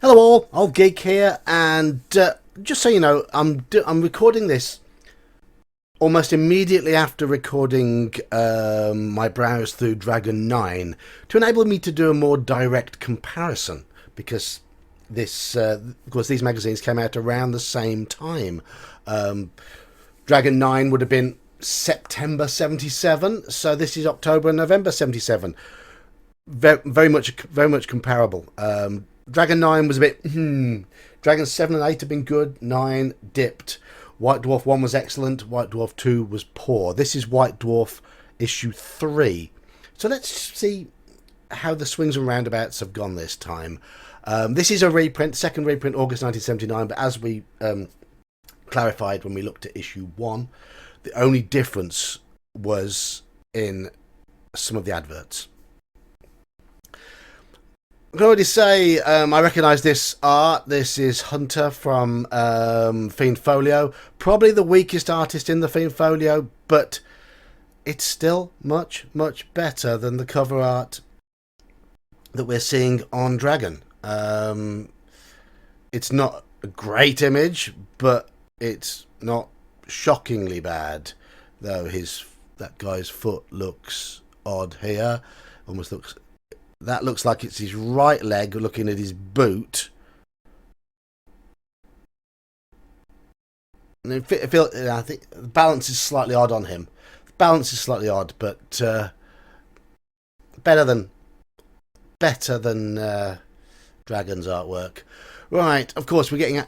Hello all, Old Geek here, and just so you know, I'm recording this almost immediately after recording my browse through Dragon 9 to enable me to do a more direct comparison, because these magazines came out around the same time. Dragon 9 would have been September 77, so this is October and November 77. Very much comparable. Dragon 9 was a bit, Dragon 7 and 8 have been good, 9 dipped. White Dwarf 1 was excellent, White Dwarf 2 was poor. This is White Dwarf issue 3. So let's see how the swings and roundabouts have gone this time. This is a reprint, second reprint, August 1979, but as we clarified when we looked at issue 1, the only difference was in some of the adverts. I can already say I recognise this art. This is Hunter from Fiend Folio. Probably the weakest artist in the Fiend Folio, but it's still much better than the cover art that we're seeing on Dragon. It's not a great image, but it's not shockingly bad. Though that guy's foot looks odd here. Almost looks... That looks like it's his right leg looking at his boot. And I think the balance is slightly odd on him. The balance is slightly odd, but better than Dragon's artwork. Right, of course, we're getting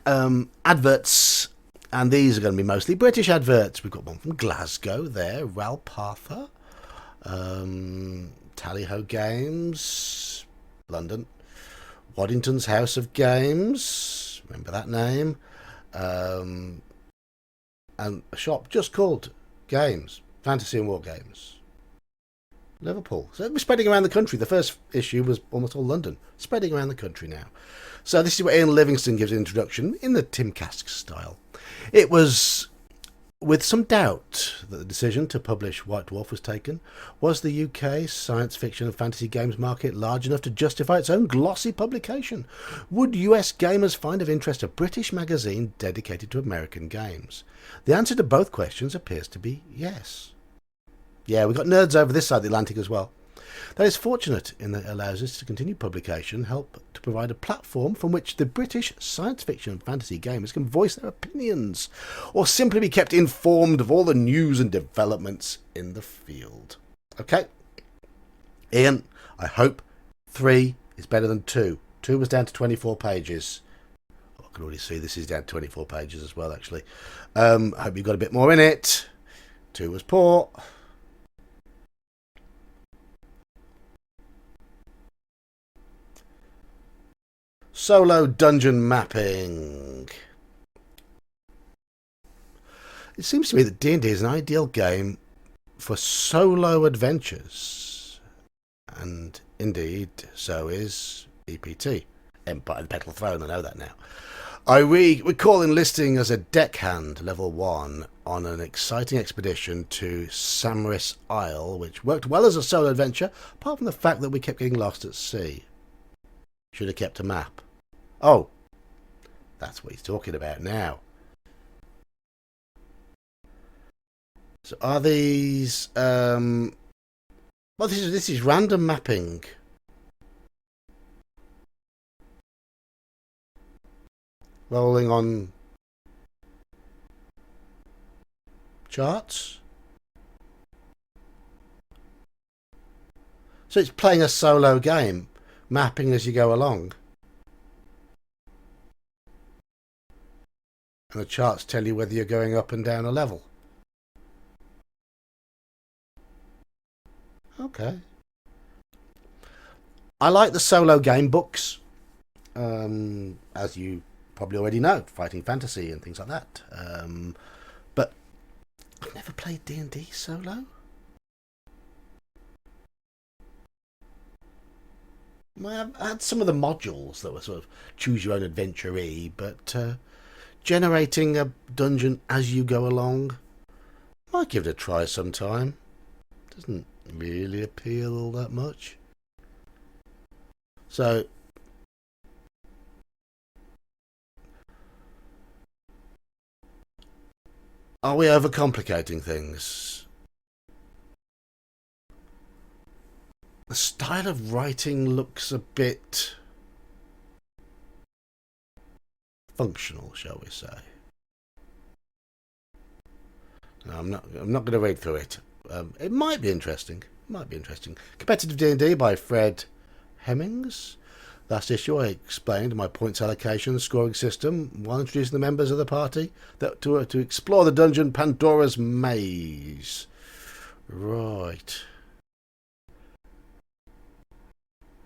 adverts, and these are going to be mostly British adverts. We've got one from Glasgow there, Ralpatha. Tallyho Games, London. Waddington's House of Games, remember that name. And a shop just called Games, Fantasy and War Games. Liverpool. So we're spreading around the country. The first issue was almost all London. Spreading around the country now. So this is where Ian Livingstone gives an introduction in the Tim Kask style. It was with some doubt that the decision to publish White Dwarf was taken. Was the UK science fiction and fantasy games market large enough to justify its own glossy publication? Would US gamers find of interest a British magazine dedicated to American games? The answer to both questions appears to be yes. Yeah, we've got nerds over this side of the Atlantic as well. That is fortunate in that it allows us to continue publication, help to provide a platform from which the British science fiction and fantasy gamers can voice their opinions, or simply be kept informed of all the news and developments in the field. Okay, Ian, I hope 3 is better than 2. 2 was down to 24 pages. I can already see this is down to 24 pages as well, actually. I hope you've got a bit more in it. 2 was poor. Solo dungeon mapping. It seems to me that D&D is an ideal game for solo adventures. And indeed, so is EPT. Empire the Petal Throne, I know that now. I recall enlisting as a deckhand, level 1, on an exciting expedition to Samris Isle, which worked well as a solo adventure, apart from the fact that we kept getting lost at sea. Should have kept a map. Oh, that's what he's talking about now. So are these... well, this is random mapping. Rolling on charts. So it's playing a solo game, mapping as you go along. And the charts tell you whether you're going up and down a level. Okay. I like the solo game books, as you probably already know, fighting fantasy and things like that. But I've never played D&D solo. I had some of the modules that were sort of choose your own adventure-y, but generating a dungeon as you go along, might give it a try sometime. Doesn't really appeal all that much. So Are we overcomplicating things? The style of writing looks a bit functional, shall we say. No, I'm not going to read through it. It might be interesting. Competitive D&D by Fred Hemmings. Last issue, I explained my points allocation scoring system while introducing the members of the party to explore the dungeon Pandora's Maze. Right.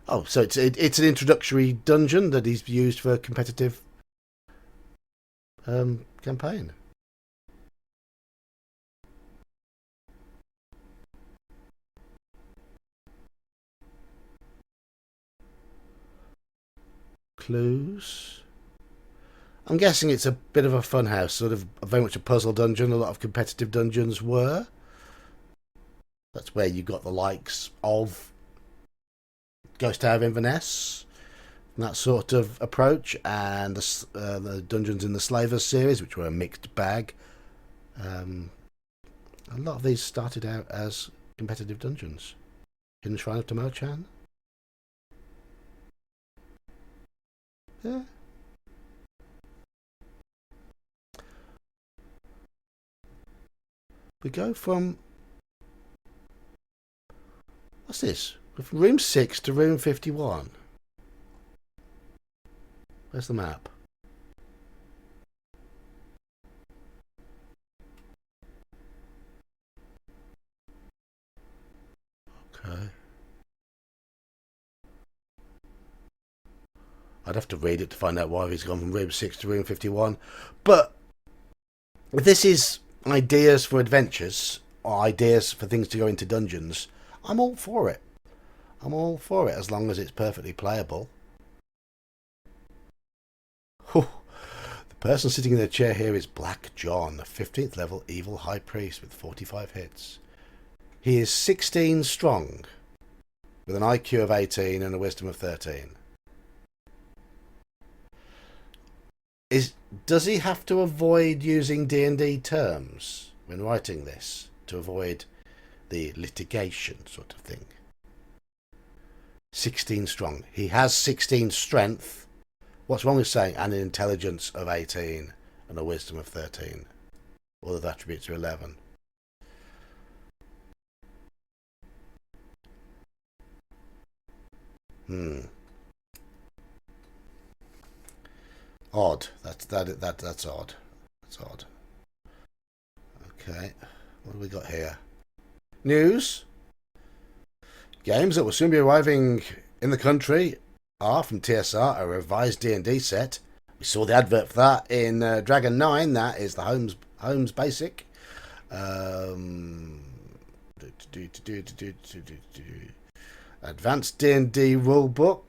Oh, so it's an introductory dungeon that is used for a competitive campaign. Clues. I'm guessing it's a bit of a funhouse, sort of very much a puzzle dungeon. A lot of competitive dungeons were. That's where you got the likes of Ghost Tower of Inverness, that sort of approach, and the dungeons in the Slavers series, which were a mixed bag. A lot of these started out as competitive dungeons. Hidden Shrine of Tomo-chan. Yeah. We go from... What's this? From room 6 to room 51. Where's the map? Okay. I'd have to read it to find out why he's gone from room 6 to room 51. But if this is ideas for adventures, or ideas for things to go into dungeons, I'm all for it. I'm all for it, as long as it's perfectly playable. The person sitting in the chair here is Black John, the 15th level evil high priest with 45 hits. He is 16 strong, with an IQ of 18 and a wisdom of 13. Does he have to avoid using D&D terms when writing this, to avoid the litigation sort of thing? 16 strong. He has 16 strength. What's wrong with saying an intelligence of 18 and a wisdom of 13? All of the attributes are 11. Odd. That's odd. That's odd. Okay. What do we got here? News. Games that will soon be arriving in the country are from TSR, a revised D&D set. We saw the advert for that in Dragon 9. That is the Holmes Basic. Advanced D&D rulebook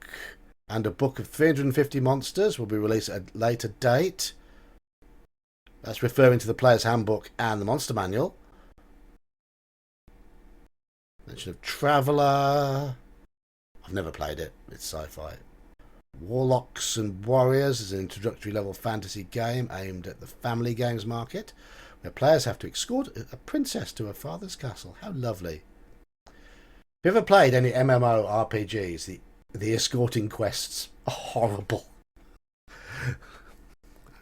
and a book of 350 monsters will be released at a later date. That's referring to the Player's Handbook and the Monster Manual. Mention of Traveller. I've never played it. It's sci-fi. Warlocks and Warriors is an introductory level fantasy game aimed at the family games market, where players have to escort a princess to her father's castle. How lovely. Have you ever played any MMORPGs? The escorting quests are horrible.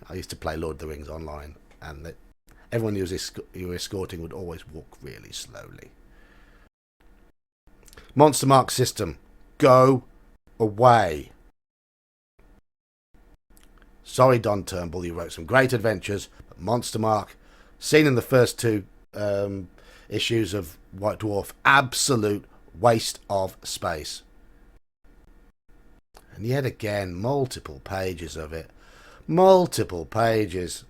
I used to play Lord of the Rings online, and everyone you were escorting would always walk really slowly. Monstermark system. Go away. Sorry, Don Turnbull, you wrote some great adventures, but Monstermark, seen in the first two issues of White Dwarf, absolute waste of space. And yet again, multiple pages of it. Multiple pages.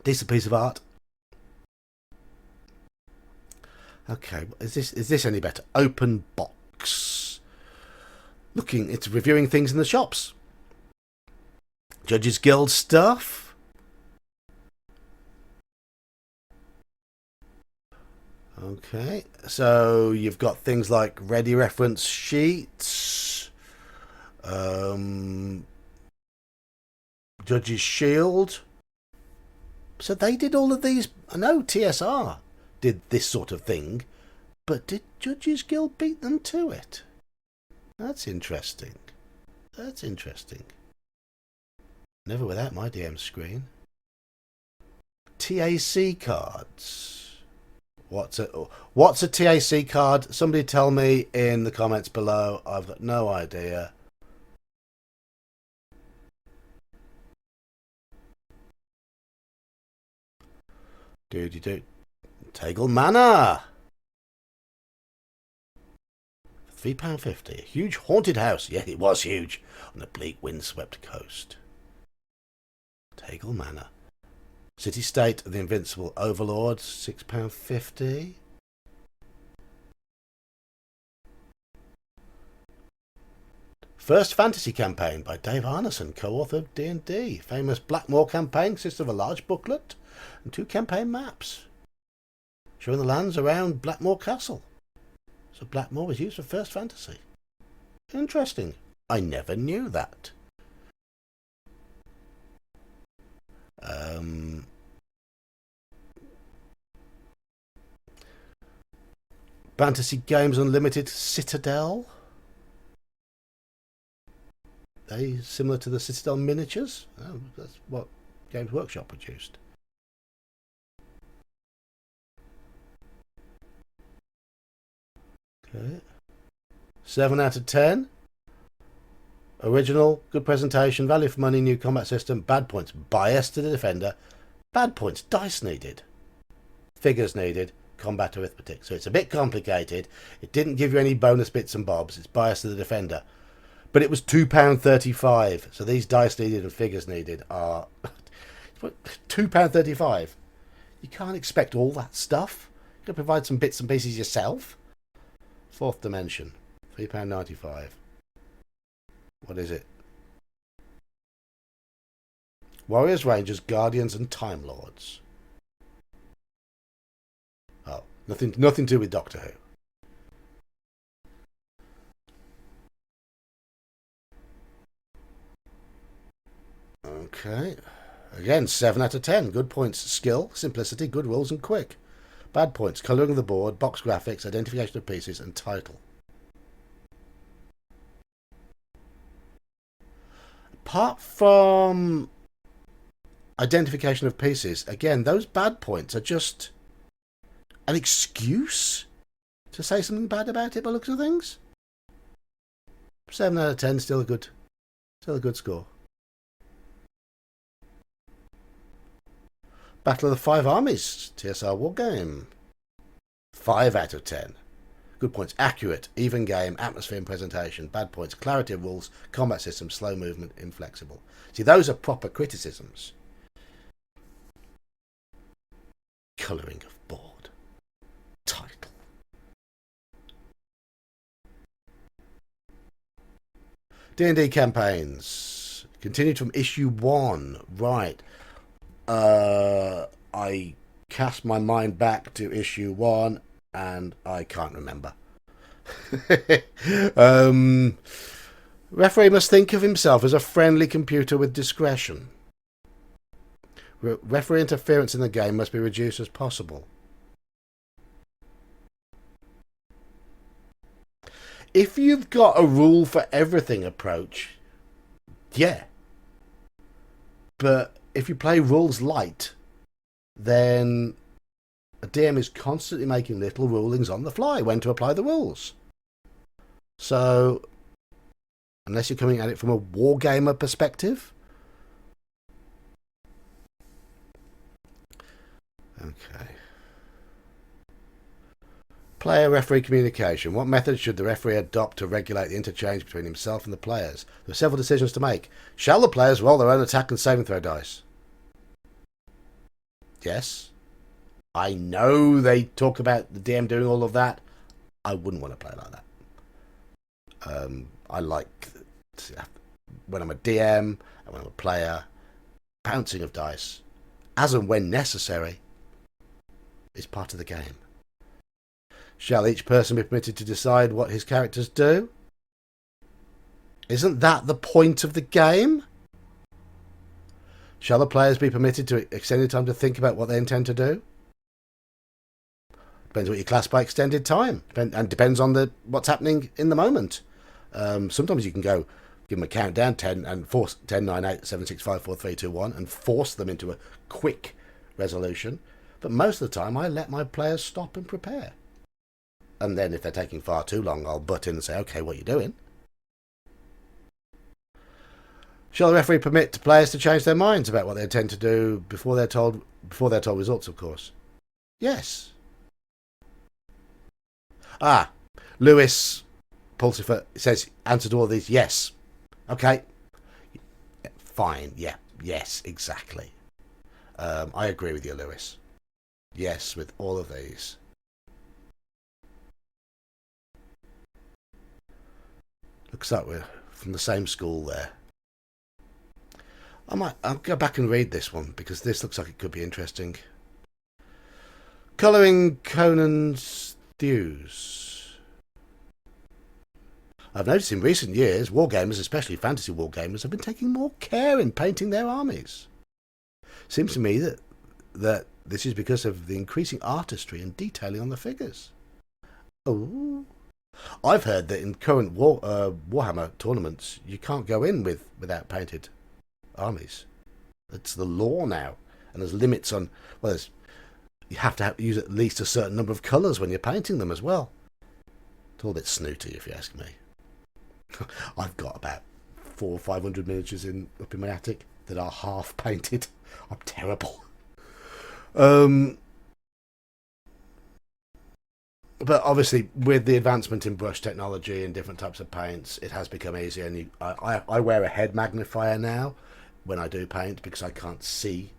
Decent piece of art. Okay, is this any better? Open box. It's reviewing things in the shops. Judges Guild stuff. Okay, so you've got things like ready reference sheets, Judge's Shield, So they did all of these. I know TSR did this sort of thing, but did Judges Guild beat them to it? That's interesting. That's interesting. Never without my DM screen. TAC cards. What's a TAC card? Somebody tell me in the comments below. I've got no idea. Do. Tegel Manor. £3.50. A huge haunted house. Yeah, it was huge. On a bleak windswept coast. Tegel Manor. City-state of the Invincible Overlords. £6.50. First Fantasy Campaign by Dave Arneson, co-author of D&D. Famous Blackmoor campaign consists of a large booklet and 2 campaign maps showing the lands around Blackmoor Castle. So Blackmoor was used for First Fantasy. Interesting. I never knew that. Fantasy Games Unlimited Citadel. They similar to the Citadel miniatures. Oh, that's what Games Workshop produced. Okay. 7 out of 10. Original, good presentation, value for money, new combat system. Bad points, bias to the defender. Bad points, dice needed. Figures needed, combat arithmetic. So it's a bit complicated. It didn't give you any bonus bits and bobs. It's bias to the defender. But it was £2.35. So these dice needed and figures needed are £2.35. You can't expect all that stuff. You can provide some bits and pieces yourself. Fourth Dimension, £3.95. What is it? Warriors, Rangers, Guardians, and Time Lords. Oh, nothing to do with Doctor Who. Okay. Again, 7 out of 10. Good points, skill, simplicity, good rules, and quick. Bad points, colouring of the board, box graphics, identification of pieces, and title. Apart from identification of pieces, again, those bad points are just an excuse to say something bad about it by the looks of things. 7 out of 10, still a good score. Battle of the Five Armies, TSR Wargame. 5 out of 10. Good points, accurate, even game, atmosphere and presentation. Bad points, clarity of rules, combat system, slow movement, inflexible. See, those are proper criticisms. Colouring of board. Title. D&D campaigns. Continued from issue 1. Right. I cast my mind back to issue 1 and I can't remember. Referee must think of himself as a friendly computer with discretion. Referee interference in the game must be reduced as possible. If you've got a rule for everything approach, yeah. But if you play rules light, then a DM is constantly making little rulings on the fly when to apply the rules. So, unless you're coming at it from a wargamer perspective. Okay. Player-referee communication. What methods should the referee adopt to regulate the interchange between himself and the players? There are several decisions to make. Shall the players roll their own attack and saving throw dice? Yes. I know they talk about the DM doing all of that. I wouldn't want to play like that. I like, when I'm a DM and when I'm a player, pouncing of dice, as and when necessary, is part of the game. Shall each person be permitted to decide what his characters do? Isn't that the point of the game? Shall the players be permitted to extended time to think about what they intend to do? Depends what you class by extended time, and depends on what's happening in the moment. Sometimes you can give them a countdown, 10 and force 10, 9, 8, 7, 6, 5, 4, 3, 2, 1, and force them into a quick resolution. But most of the time, I let my players stop and prepare. And then if they're taking far too long, I'll butt in and say, "Okay, what are you doing?" Shall the referee permit players to change their minds about what they intend to do before they're told results? Of course, yes. Lewis Pulsifer says answer to all these. Yes. Okay. Fine. Yeah. Yes. Exactly. I agree with you, Lewis. Yes, with all of these. Looks like we're from the same school there. I'll go back and read this one because this looks like it could be interesting. Colouring Conan's thews. I've noticed in recent years, wargamers, especially fantasy wargamers, have been taking more care in painting their armies. Seems to me that this is because of the increasing artistry and detailing on the figures. Oh, I've heard that in current Warhammer tournaments, you can't go in without painted armies. It's the law now, and there's limits on. Well, you have to use at least a certain number of colours when you're painting them as well. It's all a bit snooty, if you ask me. I've got about 400 or 500 miniatures up in my attic that are half painted. I'm terrible. But obviously, with the advancement in brush technology and different types of paints, it has become easier. And I wear a head magnifier now when I do paint because I can't see.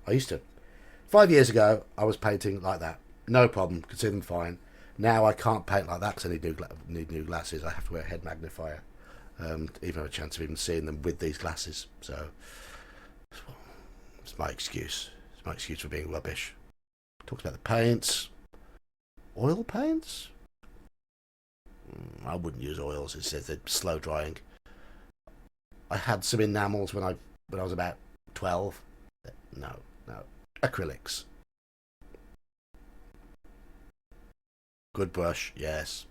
I used to. 5 years ago, I was painting like that. No problem. Could see them fine. Now I can't paint like that because I need new glasses. I have to wear a head magnifier. Even have a chance of even seeing them with these glasses. So it's my excuse. It's my excuse for being rubbish. Talks about the paints. Oil paints? I wouldn't use oils. It says they're slow drying. I had some enamels when I was about 12. No. Acrylics. Good brush, yes.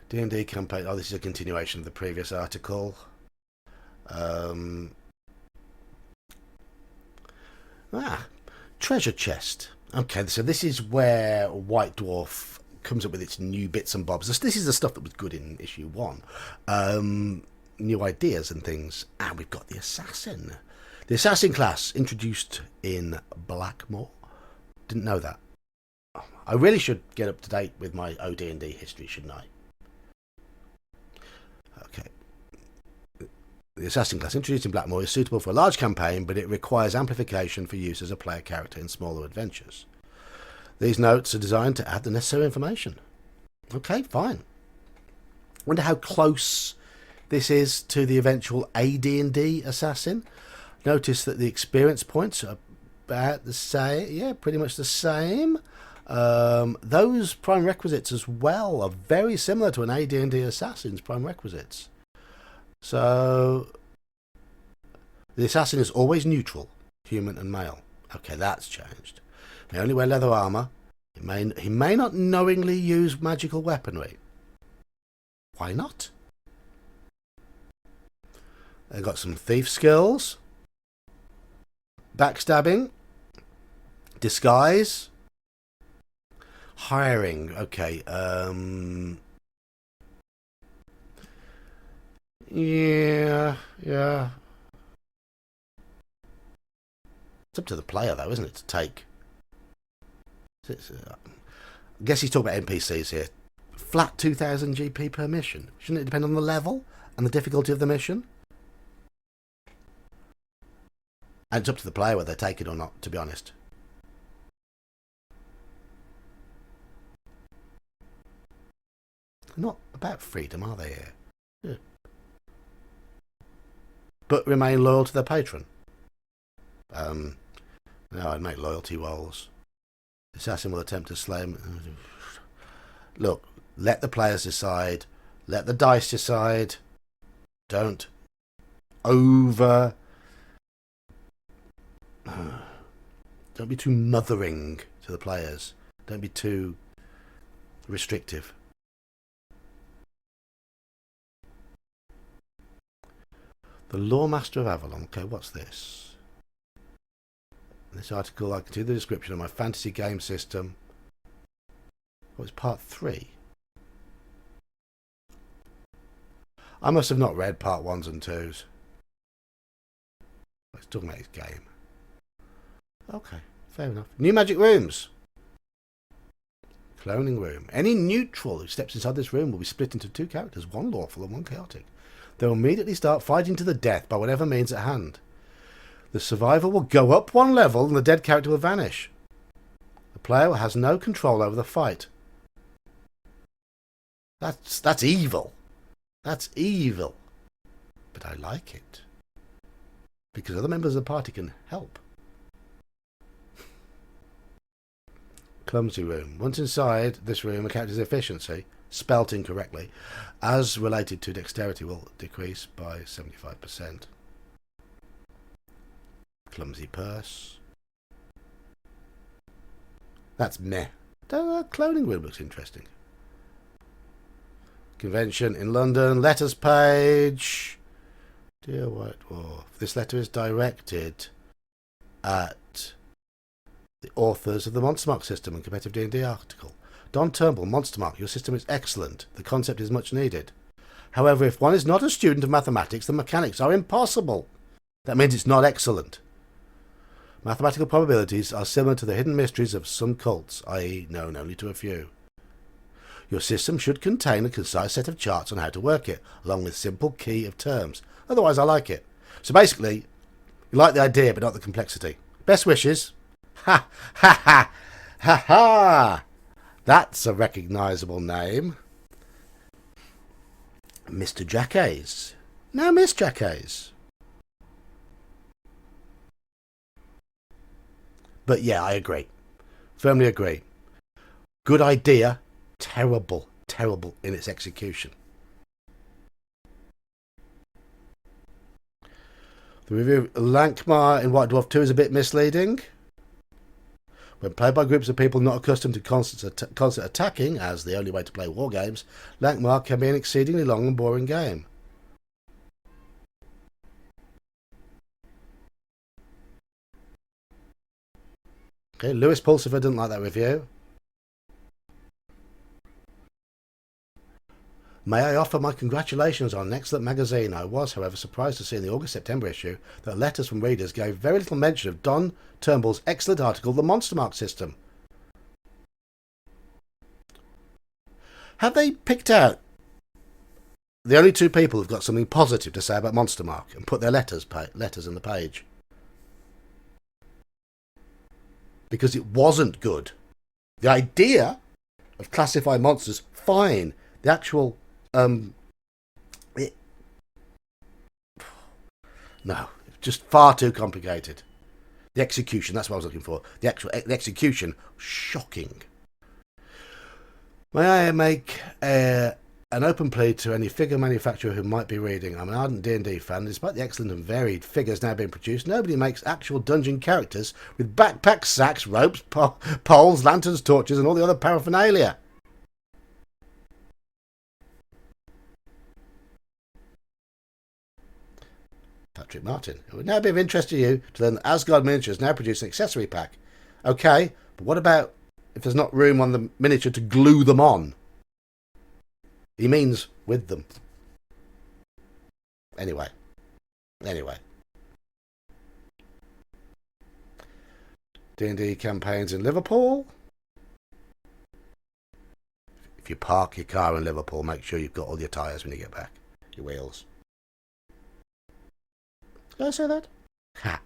D&D campaign. Oh, this is a continuation of the previous article. Treasure chest. Okay, so this is where White Dwarf comes up with its new bits and bobs. This is the stuff that was good in issue 1. New ideas and things. And we've got the assassin. The assassin class introduced in Blackmore. Didn't know that. I really should get up to date with my OD&D history, shouldn't I? Okay. The assassin class introduced in Blackmore is suitable for a large campaign, but it requires amplification for use as a player character in smaller adventures. These notes are designed to add the necessary information. Okay, fine. Wonder how close this is to the eventual AD&D assassin. Notice that the experience points are about the same. Yeah, pretty much the same. Those prime requisites as well are very similar to an AD&D assassin's prime requisites. So the assassin is always neutral, human and male. Okay, that's changed. May only wear leather armour. He may not knowingly use magical weaponry. Why not? They've got some thief skills, backstabbing, disguise, hiring. Okay. Yeah. It's up to the player, though, isn't it, to take. I guess he's talking about NPCs here. Flat 2,000 GP per mission. Shouldn't it depend on the level and the difficulty of the mission? And it's up to the player whether they take it or not, to be honest. They're not about freedom, are they here? Yeah. But remain loyal to their patron. No, I'd make loyalty rolls. The assassin will attempt to slay him. Look, let the players decide. Let the dice decide. Don't over Don't be too mothering to the players. Don't be too restrictive. The Lawmaster of Avalon. Okay, what's this? In this article, I can do the description of my fantasy game system. Oh, it's part 3. I must have not read part 1s and 2s. Let's talk about his game. Okay, fair enough. New magic rooms. Cloning room. Any neutral who steps inside this room will be split into 2 characters, 1 lawful and 1 chaotic. They will immediately start fighting to the death by whatever means at hand. The survivor will go up 1 level and the dead character will vanish. The player has no control over the fight. That's evil. That's evil. But I like it. Because other members of the party can help. Clumsy room. Once inside this room, a character's efficiency, spelt incorrectly, as related to dexterity, will decrease by 75%. Clumsy purse. That's meh. The cloning room looks interesting. Convention in London. Letters page. Dear White Dwarf. This letter is directed at the authors of the Monstermark system and competitive D&D article. Don Turnbull, Monstermark, your system is excellent. The concept is much needed. However, if one is not a student of mathematics, the mechanics are impossible. That means it's not excellent. Mathematical probabilities are similar to the hidden mysteries of some cults, i.e. known only to a few. Your system should contain a concise set of charts on how to work it, along with simple key of terms. Otherwise, I like it. So basically, you like the idea, but not the complexity. Best wishes. Ha! Ha! Ha! Ha! Ha! That's a recognisable name. Mr. Jackays. Now, Miss Jackays. But yeah, I agree. Firmly agree. Good idea. Terrible, terrible in its execution. The review of Lankmar in White Dwarf 2 is a bit misleading. When played by groups of people not accustomed to constant attacking, as the only way to play war games, Lankmar can be an exceedingly long and boring game. Okay, Lewis Pulsifer didn't like that review. May I offer my congratulations on an excellent magazine. I was, however, surprised to see in the August-September issue that letters from readers gave very little mention of Don Turnbull's excellent article, The Monstermark System. Have they picked out the only 2 people who've got something positive to say about Monstermark and put their letters in the page? Because it wasn't good. The idea of classifying monsters, fine. The actual... No, just far too complicated. The execution, that's what I was looking for. The execution, shocking. May I make an open plea to any figure manufacturer who might be reading? I'm an ardent D&D fan. Despite the excellent and varied figures now being produced, nobody makes actual dungeon characters with backpacks, sacks, ropes, poles, lanterns, torches, and all the other paraphernalia. Patrick Martin. It would now be of interest to you to learn that Asgard Miniatures now produce an accessory pack. Okay, but what about if there's not room on the miniature to glue them on? He means with them. Anyway. D&D campaigns in Liverpool. If you park your car in Liverpool, make sure you've got all your tyres when you get back. Your wheels. Did I say that? Ha.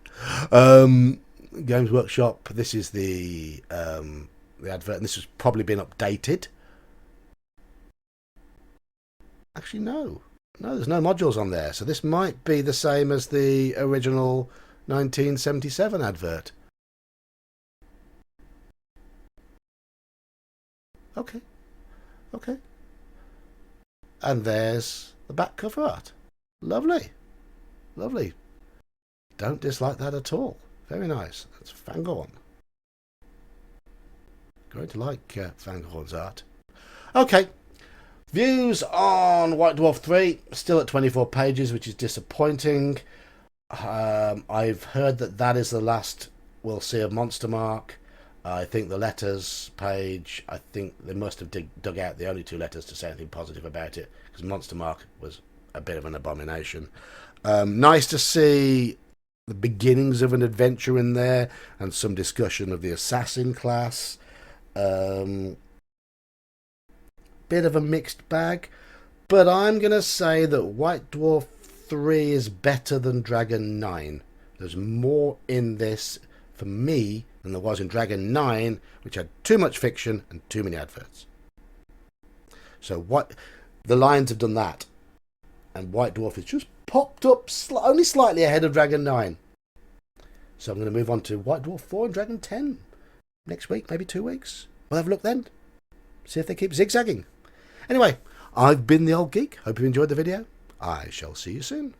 Games Workshop. This is the advert, and this has probably been updated. Actually, no, there's no modules on there, so this might be the same as the original 1977 advert. Okay. And there's the back cover art. Lovely. Don't dislike that at all. Very nice. That's Fangorn. Going to like Fanghorn's art. Okay. Views on White Dwarf 3, still at 24 pages, which is disappointing. I've heard that is the last we'll see of Monstermark. I think the letters page, I think they must have dug out the only 2 letters to say anything positive about it, because Monstermark was a bit of an abomination. Nice to see the beginnings of an adventure in there, and some discussion of the assassin class. Bit of a mixed bag, but I'm going to say that White Dwarf 3 is better than Dragon 9. There's more in this for me than there was in Dragon 9, which had too much fiction and too many adverts. So what the Lions have done that, and White Dwarf has just popped up only slightly ahead of Dragon 9. So I'm going to move on to White Dwarf 4 and Dragon 10 next week, maybe 2 weeks. We'll have a look then. See if they keep zigzagging. Anyway, I've been the Old Geek. Hope you enjoyed the video. I shall see you soon.